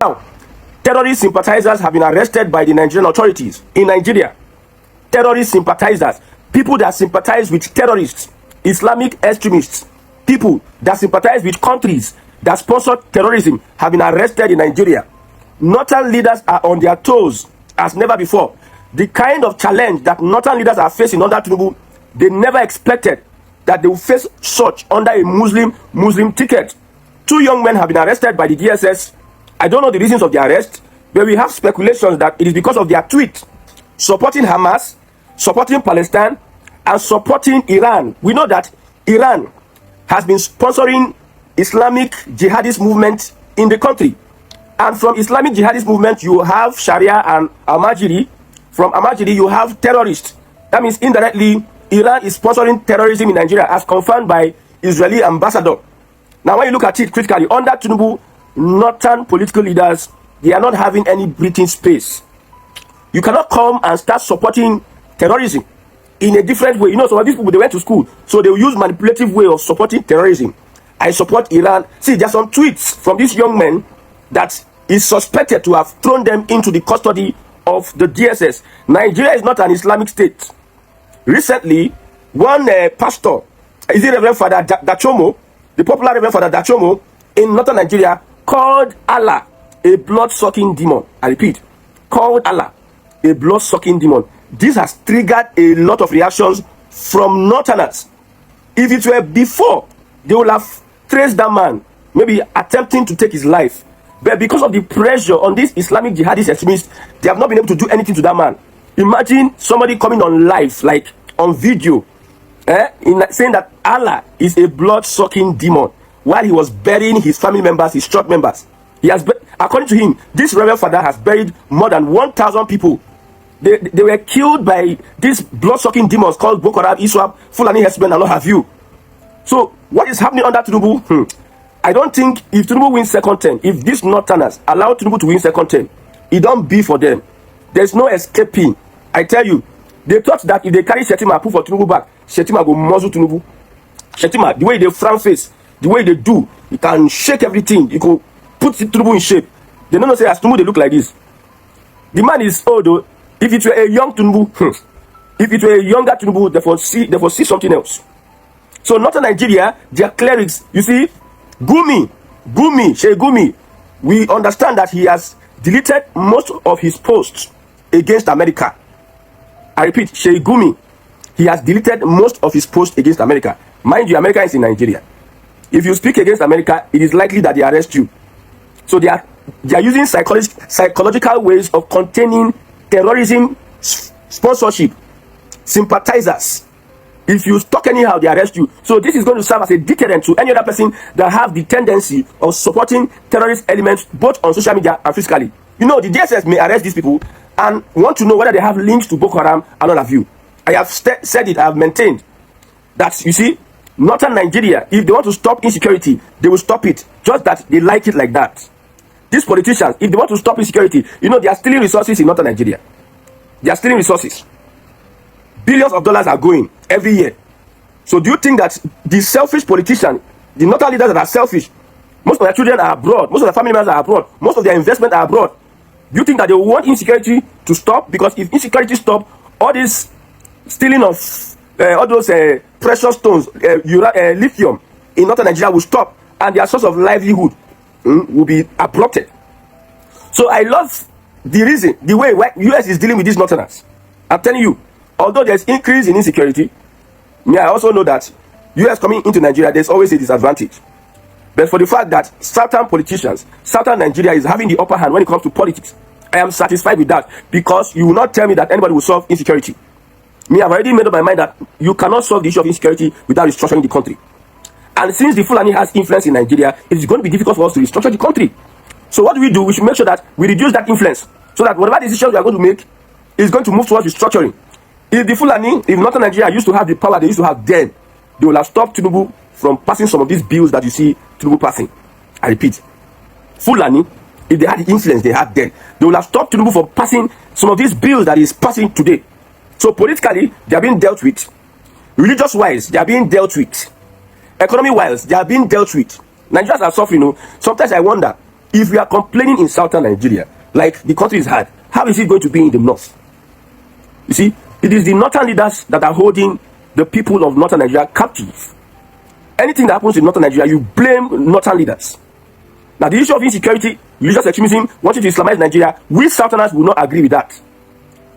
Now, terrorist sympathizers have been arrested by the Nigerian authorities in Nigeria. Terrorist sympathizers, people that sympathize with terrorists, Islamic extremists, people that sympathize with countries that sponsor terrorism have been arrested in Nigeria. Northern leaders are on their toes as never before. The kind of challenge that Northern leaders are facing under Tinubu, they never expected that they will face such under a Muslim ticket. 2 young men have been arrested by the DSS. I don't know the reasons of the arrest, but we have speculations that it is because of their tweet supporting Hamas, supporting Palestine, and supporting Iran. We know that Iran has been sponsoring Islamic jihadist movement in the country. And from Islamic jihadist movement, you have Sharia and Al-Majiri. From Al-Majiri, you have terrorists. That means indirectly, Iran is sponsoring terrorism in Nigeria as confirmed by Israeli ambassador. Now, when you look at it critically, under Tinubu, Northern political leaders, they are not having any breathing space. You cannot come and start supporting terrorism in a different way. You know, some of these people, they went to school, so they will use manipulative way of supporting terrorism. I support Iran. See, there are some tweets from this young man that is suspected to have thrown them into the custody of the DSS. Nigeria is not an Islamic state. Recently, one pastor, is it Reverend Father Dachomo, the popular Reverend Father Dachomo in northern Nigeria, called Allah a blood-sucking demon. I repeat, called Allah a blood-sucking demon. This has triggered a lot of reactions from northerners. If it were before, they would have traced that man, maybe attempting to take his life. But because of the pressure on these Islamic jihadist extremists, they have not been able to do anything to that man. Imagine somebody coming on live, like on video, saying that Allah is a blood-sucking demon while he was burying his family members, his church members. He has, according to him, this Reverend Father has buried more than 1,000 people. They were killed by these blood-sucking demons called Boko Haram, ISWAP, Fulani herdsmen, and what have you. So, what is happening under Tinubu? I don't think if Tinubu wins second term, if these Northerners allow Tinubu to win second term, it don't be for them. There's no escaping. I tell you, they thought that if they carry Shetima, put for Tinubu back, Shetima go muzzle Tinubu. Shetima, the way they frown face, the way they do, you can shake everything. You can put Tinubu in shape. They don't know say as Tinubu they look like this. The man is old though. If it were a young Tinubu, if it were a younger Tinubu, they foresee something else. So northern Nigeria, their clerics, you see, Gumi, we understand that he has deleted most of his posts against America. I repeat, Gumi, he has deleted most of his posts against America. Mind you, America is in Nigeria. If you speak against America, it is likely that they arrest you. So they are using psychological ways of containing terrorism sponsorship, sympathizers. If you talk anyhow, they arrest you. So this is going to serve as a deterrent to any other person that have the tendency of supporting terrorist elements both on social media and physically. You know, the DSS may arrest these people and want to know whether they have links to Boko Haram and all of you. I have said it, I have maintained that, you see, northern Nigeria, if they want to stop insecurity, they will stop it. Just that they like it like that. These politicians, if they want to stop insecurity, you know, they are stealing resources in northern Nigeria. They are stealing resources. Billions of dollars are going every year. So do you think that the selfish politicians, the northern leaders that are selfish, most of their children are abroad, most of their family members are abroad, most of their investment are abroad, do you think that they want insecurity to stop? Because if insecurity stop, all this stealing of all those precious stones, lithium in northern Nigeria will stop, and their source of livelihood will be abrupted. So I love the reason, the way US is dealing with these northerners. I'm telling you, although there's increase in insecurity, I also know that US coming into Nigeria, there's always a disadvantage. But for the fact that southern politicians, southern Nigeria is having the upper hand when it comes to politics, I am satisfied with that, because you will not tell me that anybody will solve insecurity. I've already made up my mind that you cannot solve the issue of insecurity without restructuring the country. And since the Fulani has influence in Nigeria, it is going to be difficult for us to restructure the country. So what do? We should make sure that we reduce that influence, so that whatever decisions we are going to make is going to move towards restructuring. If the Fulani, if northern Nigeria used to have the power they used to have then, they will have stopped Tinubu from passing some of these bills that you see Tinubu passing. I repeat, Fulani, if they had the influence they had then, they will have stopped Tinubu from passing some of these bills that he is passing today. So politically, they are being dealt with. Religious-wise, they are being dealt with. Economy-wise, they are being dealt with. Nigerians are suffering. Sometimes I wonder, If we are complaining in southern Nigeria, like the country is hard, how is it going to be in the north? You see, it is the northern leaders that are holding the people of northern Nigeria captive. Anything that happens in northern Nigeria, you blame northern leaders. Now, the issue of insecurity, religious extremism, wanting to Islamize Nigeria, we southerners will not agree with that.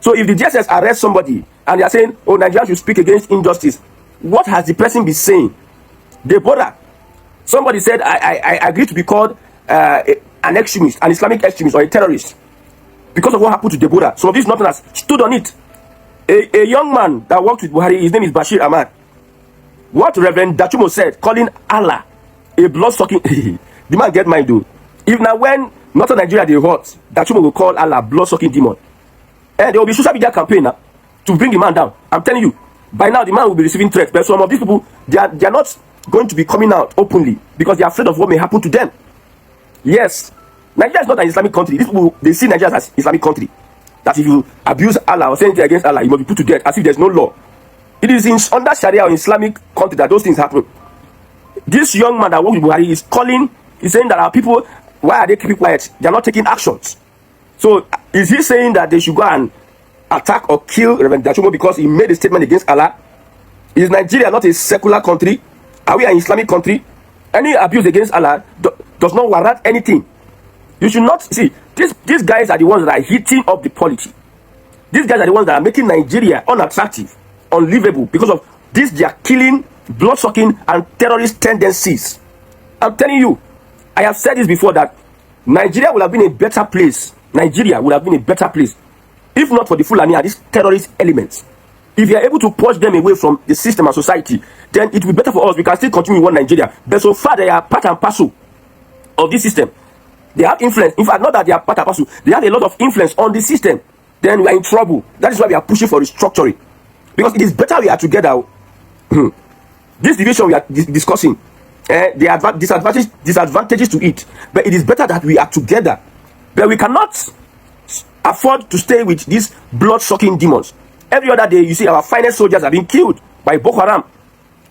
So if the DSS arrests somebody and they are saying, oh, Nigeria should speak against injustice, what has the person been saying? Deborah, somebody said, I agree to be called an extremist, an Islamic extremist, or a terrorist because of what happened to Deborah. Some of these northerners stood on it. A young man that worked with Buhari, his name is Bashir Ahmad. What Reverend Dachumo said, calling Allah a blood-sucking... the man get mind, though. If now when northern Nigeria they hot, Dachumo will call Allah blood-sucking demon. And there will be social media campaign now to bring the man down. I'm telling you, by now the man will be receiving threats. But some of these people, they are not going to be coming out openly because they are afraid of what may happen to them. Yes, Nigeria is not an Islamic country. These people, they see Nigeria as Islamic country. That if you abuse Allah or say anything against Allah, you must be put to death as if there's no law. It is in under Sharia or Islamic country that those things happen. This young man that works with Buhari is calling, he's saying that our people, why are they keeping quiet? They are not taking actions. So is he saying that they should go and attack or kill Reverend Dachumo because he made a statement against Allah? Is Nigeria not a secular country? Are we an Islamic country? Any abuse against Allah does not warrant anything. You should not see these guys are the ones that are heating up the polity. These guys are the ones that are making Nigeria unattractive, unlivable because of this. They are killing, blood-sucking, and terrorist tendencies. I'm telling you, I have said this before that Nigeria would have been a better place. Nigeria would have been a better place if not for the Fulani and these terrorist elements. If you are able to push them away from the system and society, then it will be better for us. We can still continue in one Nigeria. But so far, they are part and parcel of this system. They have influence. In fact, not that they are part and parcel. They have a lot of influence on the system. Then we are in trouble. That is why we are pushing for restructuring. Because it is better we are together. This division we are discussing, there are disadvantages to it. But it is better that we are together. But we cannot afford to stay with these blood-sucking demons. Every other day, you see our finest soldiers are being killed by Boko Haram.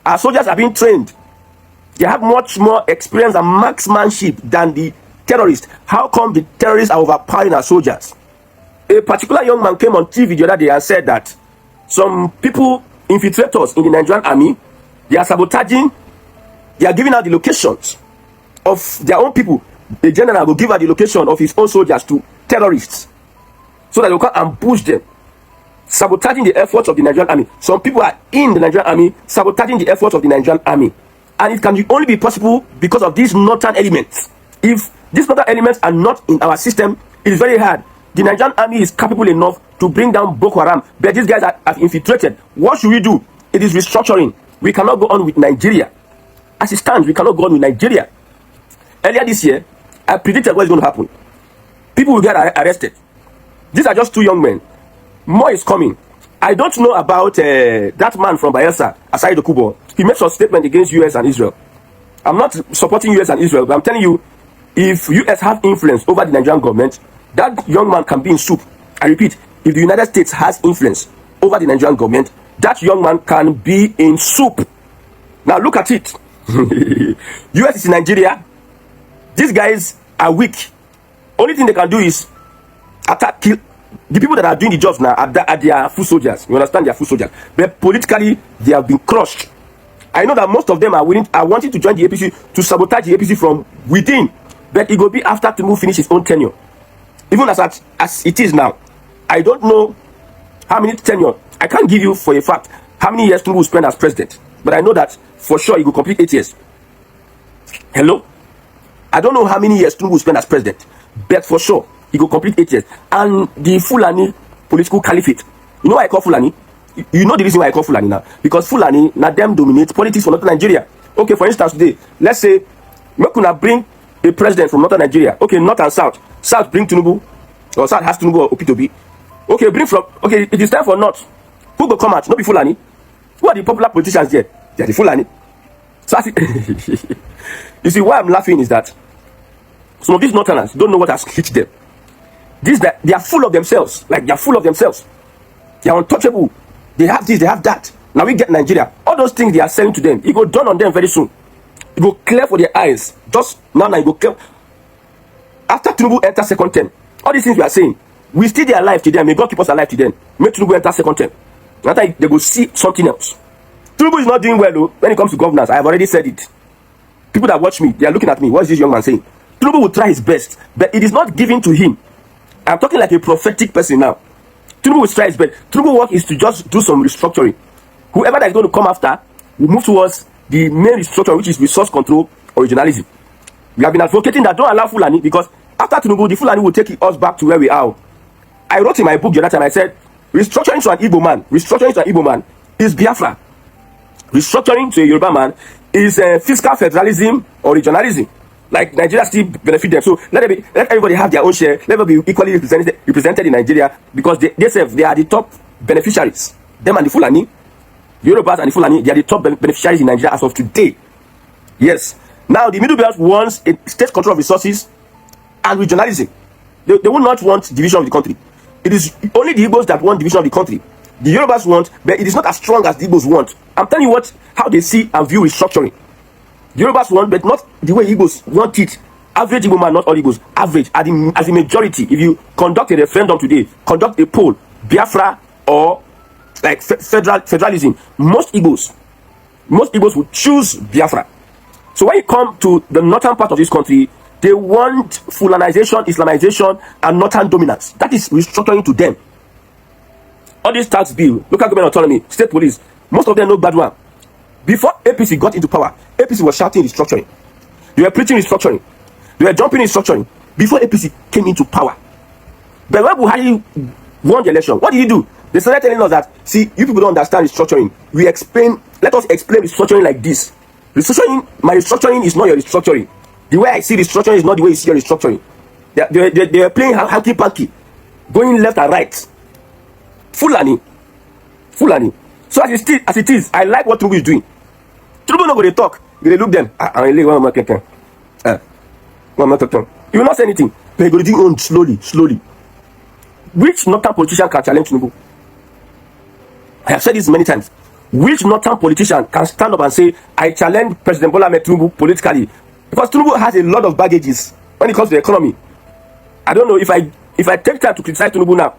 Our soldiers are being trained. They have much more experience and marksmanship than the terrorists. How come the terrorists are overpowering our soldiers? A particular young man came on TV the other day and said that some people, infiltrators in the Nigerian army, they are sabotaging, they are giving out the locations of their own people. The general will give out the location of his own soldiers to terrorists so that they can ambush them, sabotaging the efforts of the Nigerian army. Some people are in the Nigerian army sabotaging the efforts of the Nigerian army. And it can only be possible because of these northern elements. If these northern elements are not in our system, it is very hard. The Nigerian army is capable enough to bring down Boko Haram, but these guys are infiltrated. What should we do? It is restructuring. We cannot go on with Nigeria. As it stands, we cannot go on with Nigeria. Earlier this year, I predicted what is going to happen. People will get arrested. These are just two young men. More is coming. I don't know about that man from Bayelsa, Asai Dokubo. He made some statement against US and Israel. I'm not supporting US and Israel, but I'm telling you, if US have influence over the Nigerian government, that young man can be in soup. I repeat, if the United States has influence over the Nigerian government, that young man can be in soup. Now look at it. US is in Nigeria. These guys are weak. Only thing they can do is attack, kill. The people that are doing the jobs now are their full soldiers. You understand? They are full soldiers. But politically, they have been crushed. I know that most of them are wanting to join the APC to sabotage the APC from within. But it will be after Tinubu finish his own tenure. Even as it is now, I don't know how many tenure. I can't give you for a fact how many years Tinubu will spend as president. But I know that for sure he will complete 8 years. Hello? I don't know how many years Tinubu will spend as president. But for sure, he will complete 8 years. And the Fulani political caliphate. You know why I call Fulani? You know the reason why I call Fulani now? Because Fulani, now them dominate politics for Northern Nigeria. Okay, for instance, today, let's say, we're going to bring a president from Northern Nigeria. Okay, North and South. South bring Tinubu. Or South has Tinubu or Opitobi. Okay, bring from, okay, it is time for North. Who go come out? Not be Fulani. Who are the popular politicians here? They are the Fulani. So you see, why I'm laughing is that some of these Northerners don't know what has hit them. That they are full of themselves. Like, they are full of themselves. They are untouchable. They have this, they have that. Now we get Nigeria. All those things they are selling to them, it will dawn on them very soon. It will clear for their eyes. Just now, it will clear. After Tinubu enters second term, all these things we are saying, we still they alive to them. May God keep us alive to them. Make Tinubu enter second term. After they will see something else. Tinubu is not doing well though when it comes to governance. I have already said it. People that watch me, they are looking at me. What is this young man saying? Tinubu will try his best, but it is not given to him. I'm talking like a prophetic person now. Tinubu will try his best. Tinubu's work is to just do some restructuring. Whoever that is going to come after will move towards the main restructuring, which is resource control, originalism. We have been advocating that don't allow Fulani, because after Tinubu, the Fulani will take us back to where we are. I wrote in my book the other time, I said, restructuring to an Igbo man is Biafra. Restructuring to a Yoruba man is fiscal federalism or regionalism. Like Nigeria still benefit them. So let everybody have their own share. Let them be equally represented in Nigeria, because they are the top beneficiaries. Them and the Fulani, the Yorubas and the Fulani, they are the top beneficiaries in Nigeria as of today. Yes. Now the Middle Belt wants a state control of resources and regionalism. They will not want division of the country. It is only the Igbos that want division of the country. The Yorubas want, but it is not as strong as the Igbos want. I'm telling you how they see and view restructuring. The Yorubas want, but not the way Igbos want it. Average Igbo man, not all Igbos. Average, as the majority. If you conduct a referendum today, conduct a poll, Biafra or like federalism, most Igbos will choose Biafra. So when you come to the northern part of this country, they want Fulanization, Islamization, and northern dominance. That is restructuring to them. All these tax bill, local government autonomy, state police, most of them know bad one. Before APC got into power, APC was shouting restructuring. They were preaching restructuring. They were jumping restructuring before APC came into power. But when Buhari won the election, what did he do? They started telling us that, see, you people don't understand restructuring. Let us explain restructuring like this. My restructuring is not your restructuring. The way I see restructuring is not the way you see your restructuring. They are playing hanky-panky, going left and right. Fulani. So as it is, I like what Tinubu is doing. Tinubu not going to talk. They look them. You will not say anything. But you're going to do on slowly. Which northern politician can challenge Tinubu? I have said this many times. Which northern politician can stand up and say, I challenge President Bola Ahmed Tinubu politically? Because Tinubu has a lot of baggages when it comes to the economy. I don't know if I take time to criticize Tinubu now.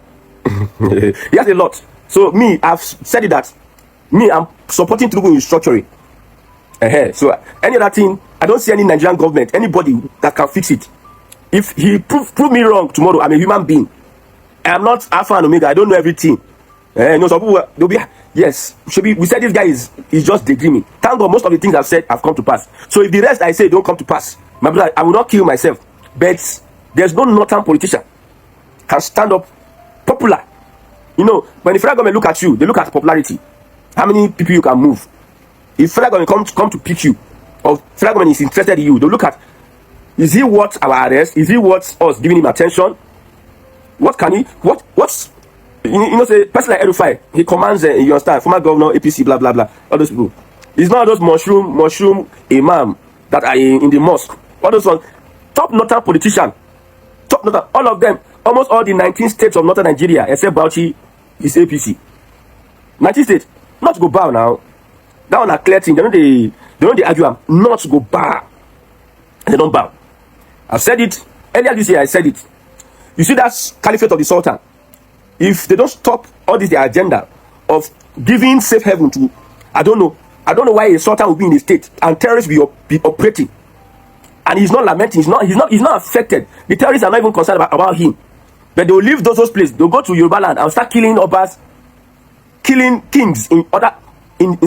He has a lot. So me, I've said it that I'm supporting Tinubu in restructuring. So any other thing, I don't see any Nigerian government, anybody that can fix it. If he prove me wrong tomorrow, I'm a human being. I am not Alpha and Omega. I don't know everything. No, some people they'll be yes. We said this guy is just daydreaming. Thank God, most of the things I've said have come to pass. So if the rest I say don't come to pass, my brother, I will not kill myself. But there's no northern politician can stand up popular. You know, when the federal government look at you, they look at popularity. How many people you can move? If federal government come to pick you, or federal government is interested in you, they look at, is he worth our arrest? Is he worth us giving him attention? What can he? What's you know, say person like Erufai, he commands you understand, former governor, APC, blah blah blah, all those people. It's not those mushroom imam that are in the mosque. All those ones, top northern politician, all of them, almost all the 19 states of northern Nigeria, except Bauchi, is APC. 19 states, not to go bow now. That one a clear thing. They don't argue. Not to go bow. They don't bow. I've said it earlier this year. I said it. You see that caliphate of the Sultan. If they don't stop all this their agenda of giving safe haven to, I don't know why a Sultan will be in the state and terrorists will be operating, and he's not lamenting. He's not affected. The terrorists are not even concerned about him. But they will leave those places. They'll go to Yoruba land and start killing Obas, killing kings in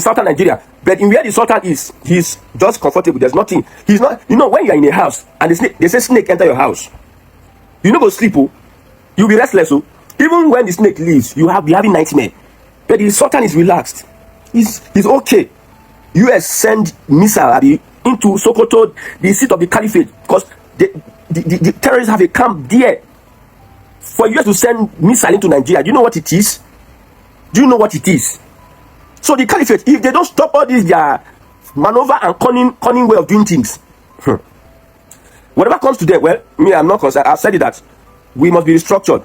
southern Nigeria. But in where the Sultan is, he's just comfortable. There's nothing. He's not. You know, when you're in a house and they say snake enter your house, you no go sleep. Oh, you'll be restless. Oh, even when the snake leaves, you be having nightmare. But the Sultan is relaxed. He's okay. US send missile into Sokoto, the seat of the caliphate, because the terrorists have a camp there. For US to send missile into Nigeria, do you know what it is? So the caliphate, if they don't stop all this their maneuver and cunning way of doing things, whatever comes to them, well, me, I'm not concerned. I've said it that we must be restructured.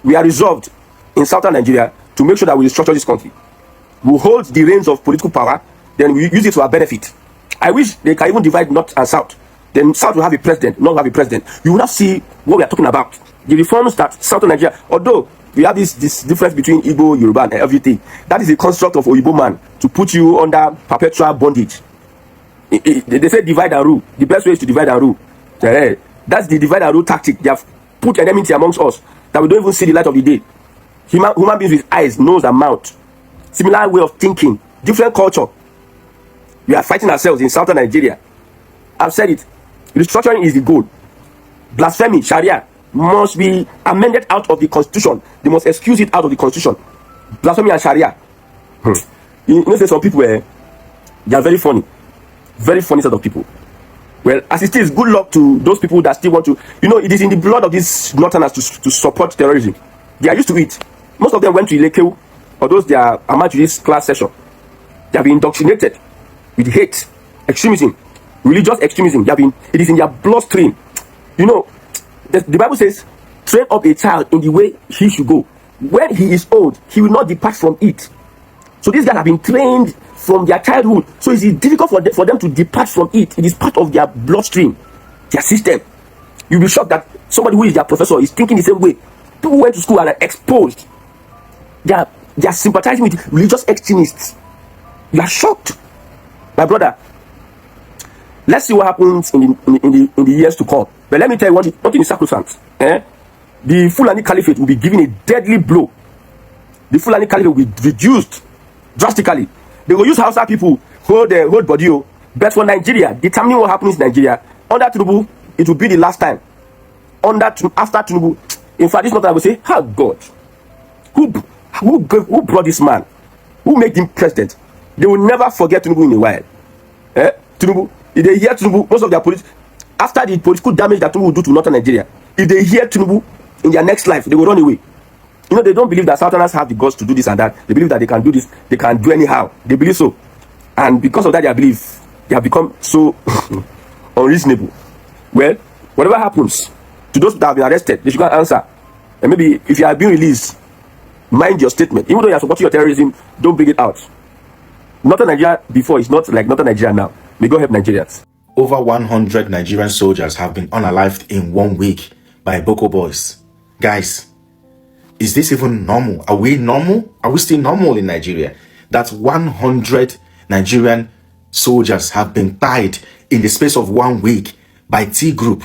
We are resolved in southern Nigeria to make sure that we restructure this country. We hold the reins of political power, then we use it to our benefit. I wish they can even divide north and south. then South will have a president, North will have a president. You will not see what we are talking about. The reforms that Southern Nigeria, although we have this difference between Igbo, Yoruba, and everything, that is a construct of Oyibo man to put you under perpetual bondage. They say divide and rule. The best way is to divide and rule. That's the divide and rule tactic. They have put enmity amongst us that we don't even see the light of the day. Human beings with eyes, nose, and mouth. Similar way of thinking, different culture. We are fighting ourselves in Southern Nigeria. I've said it. Restructuring is the goal. Blasphemy, Sharia, must be amended out of the constitution. They must excuse it out of the constitution. Blasphemy and Sharia. You know, some people, they are very funny. Very funny set of people. Well, as it is, good luck to those people that still want to. You know, it is in the blood of these northerners to support terrorism. They are used to it. Most of them went to Ilekeu, or those they are among this class session. They have been indoctrinated with hate, extremism, religious extremism. It is in their bloodstream. You know, the Bible says, train up a child in the way he should go. When he is old, he will not depart from it. So these guys have been trained from their childhood. So it is difficult for them to depart from it. It is part of their bloodstream, their system. You'll be shocked that somebody who is their professor is thinking the same way. People who went to school and are exposed. They are sympathizing with religious extremists. You are shocked. My brother, let's see what happens in the years to come. But let me tell you one thing is sacrosanct. The Fulani Caliphate will be given a deadly blow. The Fulani Caliphate will be reduced drastically. They will use Hausa people hold body. But for Nigeria, determining what happens in Nigeria, under Tinubu, it will be the last time. After Tinubu, in fact, this is not that I will say, how God, who brought this man, who made him president? They will never forget Tinubu in a while. Tinubu, if they hear Tinubu, most of their police, after the political damage that Tinubu will do to northern Nigeria, if they hear Tinubu in their next life, they will run away. You know, they don't believe that Southerners have the guts to do this and that. They believe that they can do this, they can do anyhow. They believe so. And because of that, they believe they have become so unreasonable. Well, whatever happens to those that have been arrested, they should go and answer. And maybe if you are being released, mind your statement. Even though you are supporting your terrorism, don't bring it out. Northern Nigeria before is not like Northern Nigeria now. May God help Nigerians. Over 100 Nigerian soldiers have been unalived in 1 week by Boko boys. Guys, is this even normal? Are we normal? Are we still normal in Nigeria? That 100 Nigerian soldiers have been tied in the space of 1 week by T group.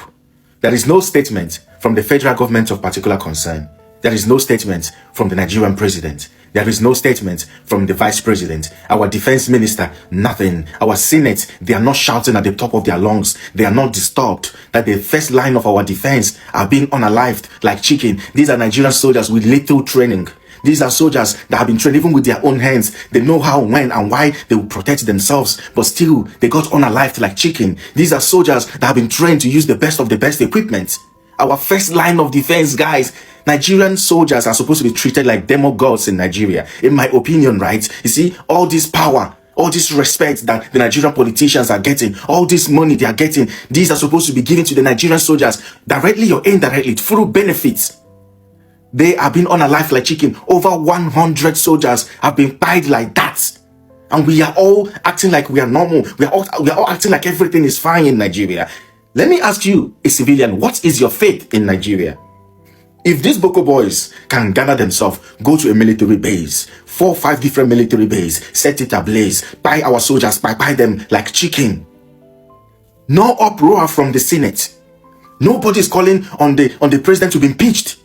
There is no statement from the federal government of particular concern. There is no statement from the Nigerian president. There is no statement from the vice president. Our defense minister, nothing. Our Senate, they are not shouting at the top of their lungs. They are not disturbed that the first line of our defense are being unalived like chicken. These are Nigerian soldiers with little training. These are soldiers that have been trained even with their own hands. They know how, when, and why they will protect themselves, but still, they got unalived like chicken. These are soldiers that have been trained to use the best of the best equipment. Our first line of defense, guys. Nigerian soldiers are supposed to be treated like demigods in Nigeria, in my opinion, right? You see, all this power, all this respect that the Nigerian politicians are getting, all this money they are getting, these are supposed to be given to the Nigerian soldiers directly or indirectly through benefits. They are being unalived like chicken. Over 100 soldiers have been tied like that. And we are all acting like we are normal. We are all acting like everything is fine in Nigeria. Let me ask you, a civilian, what is your faith in Nigeria? If these Boko boys can gather themselves, go to a military base, 4 or 5 different military bases, set it ablaze, tie our soldiers, buy them like chicken. No uproar from the Senate. Nobody is calling on the president to be impeached.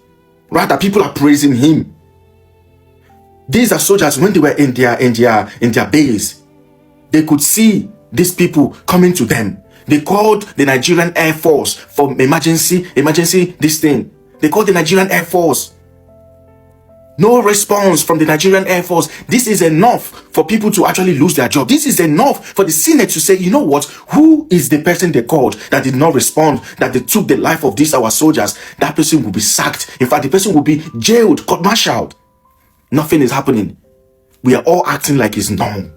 Rather, people are praising him. These are soldiers, when they were in their base, they could see these people coming to them. They called the Nigerian Air Force for emergency this thing. They called the Nigerian Air Force. No response from the Nigerian Air Force. This is enough for people to actually lose their job. This is enough for the Senate to say, you know what? Who is the person they called that did not respond, that they took the life of these our soldiers? That person will be sacked. In fact, the person will be jailed, court-martialed. Nothing is happening. We are all acting like it's normal.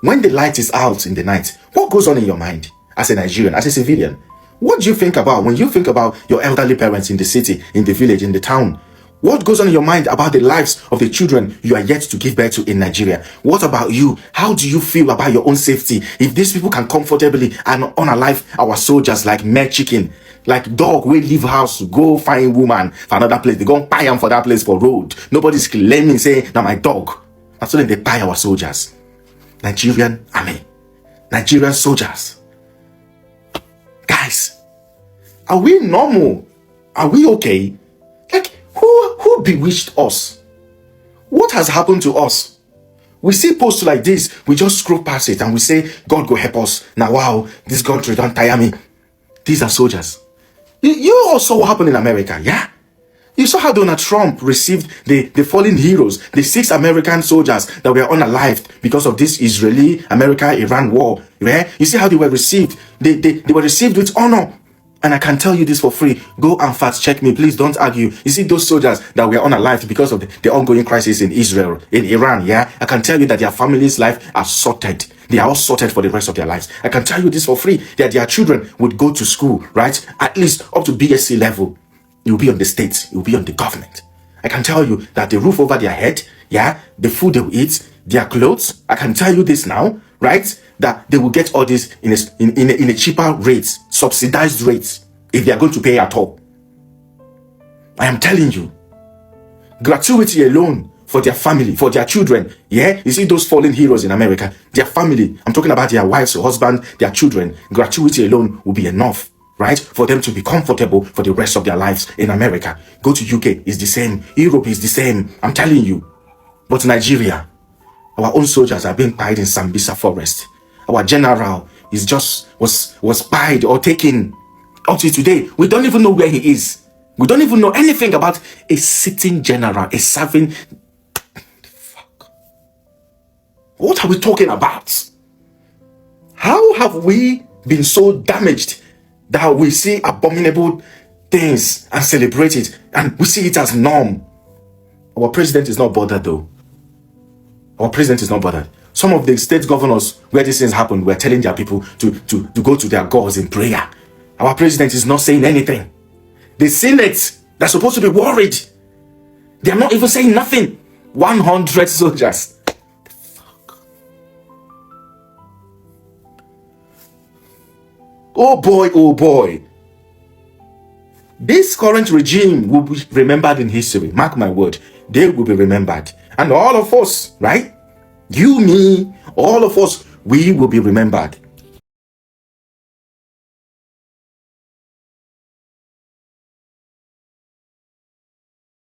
When the light is out in the night, what goes on in your mind as a Nigerian, as a civilian? What do you think about when you think about your elderly parents in the city, in the village, in the town? What goes on in your mind about the lives of the children you are yet to give birth to in Nigeria? What about you? How do you feel about your own safety? If these people can comfortably and unalive our soldiers like mere chicken, like dog, we leave house, go find woman for another place. They go and buy them for that place for road. Nobody's claiming, say, now my dog. And so then they buy our soldiers. Nigerian army. Nigerian soldiers. Guys, are we normal? Are we okay? Like, who bewitched us? What has happened to us? We see posts like this, we just scroll past it and we say, God go help us. Now, wow, this country don't tire me. These are soldiers. You also what happened in America, yeah? You saw how Donald Trump received the fallen heroes, the 6 American soldiers that were unalived because of this Israeli-America-Iran war. Yeah? You see how they were received. They were received with honor. And I can tell you this for free. Go and fact check me. Please don't argue. You see those soldiers that were unalived because of the ongoing crisis in Israel, in Iran, yeah? I can tell you that their families' life are sorted. They are all sorted for the rest of their lives. I can tell you this for free, that their children would go to school, right? At least up to BSc level. It will be on the state. It will be on the government. I can tell you that the roof over their head, yeah, the food they will eat, their clothes, I can tell you this now, right? That they will get all this in a cheaper rates, subsidized rates, if they are going to pay at all. I am telling you, gratuity alone for their family, for their children, yeah? You see those fallen heroes in America, their family, I'm talking about their wives, husband, their children, gratuity alone will be enough, right? For them to be comfortable for the rest of their lives in America. Go to UK, it's the same. Europe is the same. I'm telling you. But Nigeria, our own soldiers are being pied in Sambisa forest. Our general is was pied or taken. Up to today, we don't even know where he is. We don't even know anything about a sitting general, a serving. Fuck. What are we talking about? How have we been so damaged that we see abominable things and celebrate it, and we see it as norm? Our president is not bothered though. Our president is not bothered. Some of the state governors where these things happened were telling their people to go to their gods in prayer. Our president is not saying anything. The Senate, they're supposed to be worried. They're not even saying nothing. 100 soldiers. Fuck. Oh boy, oh boy. This current regime will be remembered in history. Mark my word. They will be remembered. And all of us, right? You, me, all of us, we will be remembered.